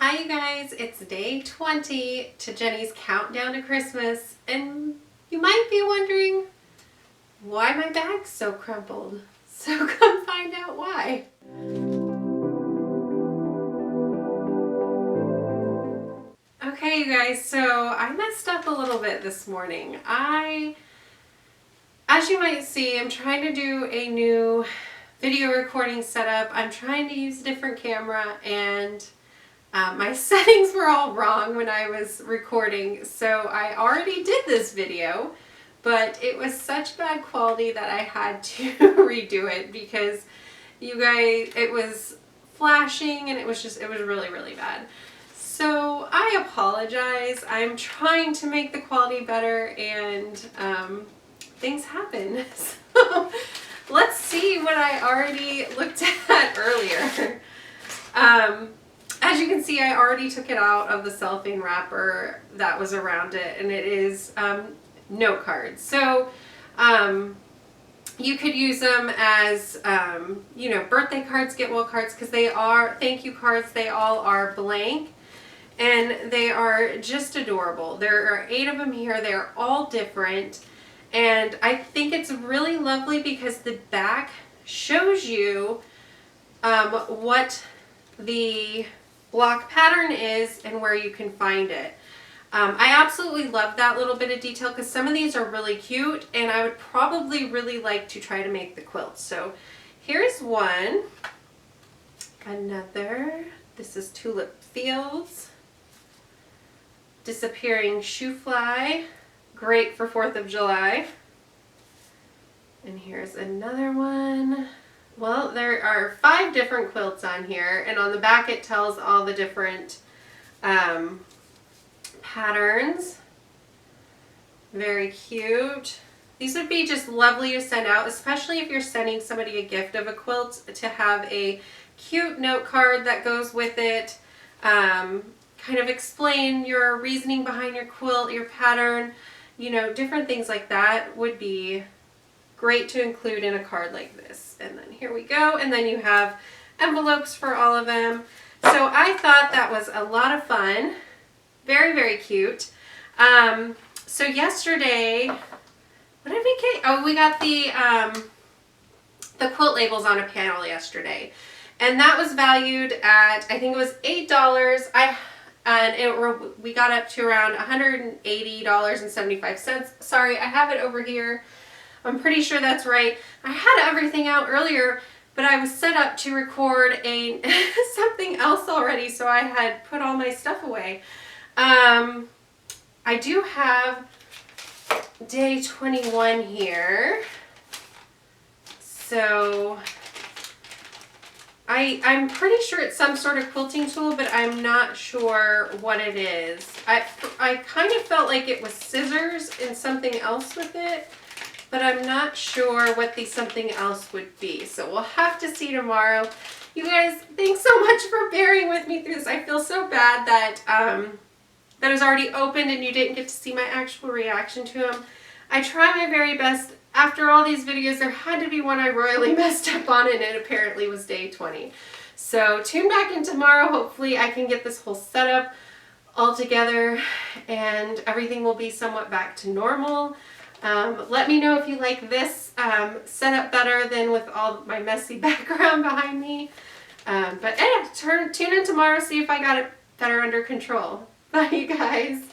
Hi you guys, it's day 20 to Jenny's countdown to Christmas, and you might be wondering why my bag's so crumpled. So come find out why. Okay you guys, so I messed up a little bit this morning. As you might see, I'm trying to do a new video recording setup. I'm trying to use a different camera, and my settings were all wrong when I was recording, so I already did this video, but it was such bad quality that I had to redo it because you guys, it was flashing and it was really, really bad. So I apologize. I'm trying to make the quality better, and things happen. So let's see what I already looked at earlier. As you can see, I already took it out of the cellophane wrapper that was around it, and it is note cards. So you could use them as, you know, birthday cards, get well cards, because they are thank you cards. They all are blank, and they are just adorable. There are 8 of them here. They're all different, and I think it's really lovely because the back shows you what the block pattern is and where you can find it. I absolutely love that little bit of detail because some of these are really cute, and I would probably really like to try to make the quilt. So here's one. Another. This is Tulip Fields. Disappearing Shoe Fly. Great for 4th of July. And here's another one. Well, there are 5 different quilts on here, and on the back it tells all the different patterns. Very cute. These would be just lovely to send out, especially if you're sending somebody a gift of a quilt, to have a cute note card that goes with it. Kind of explain your reasoning behind your quilt, your pattern, you know, different things like that would be great to include in a card like this. And then here we go, and then you have envelopes for all of them. So I thought that was a lot of fun. Very, very cute. So yesterday, what did we get? Oh, we got the quilt labels on a panel yesterday, and that was valued at, I think it was $8. We got up to around $180.75. Sorry, I have it over here. I'm pretty sure that's right. I had everything out earlier, but I was set up to record something else already, so I had put all my stuff away. I do have day 21 here. So I'm pretty sure it's some sort of quilting tool, but I'm not sure what it is. I kind of felt like it was scissors and something else with it, but I'm not sure what the something else would be. So we'll have to see tomorrow. You guys, thanks so much for bearing with me through this. I feel so bad that that it was already opened and you didn't get to see my actual reaction to them. I try my very best. After all these videos, there had to be one I royally messed up on, and it apparently was day 20. So tune back in tomorrow. Hopefully I can get this whole setup all together and everything will be somewhat back to normal. Let me know if you like this setup better than with all my messy background behind me. But yeah, tune in tomorrow, see if I got it better under control. Bye, you guys.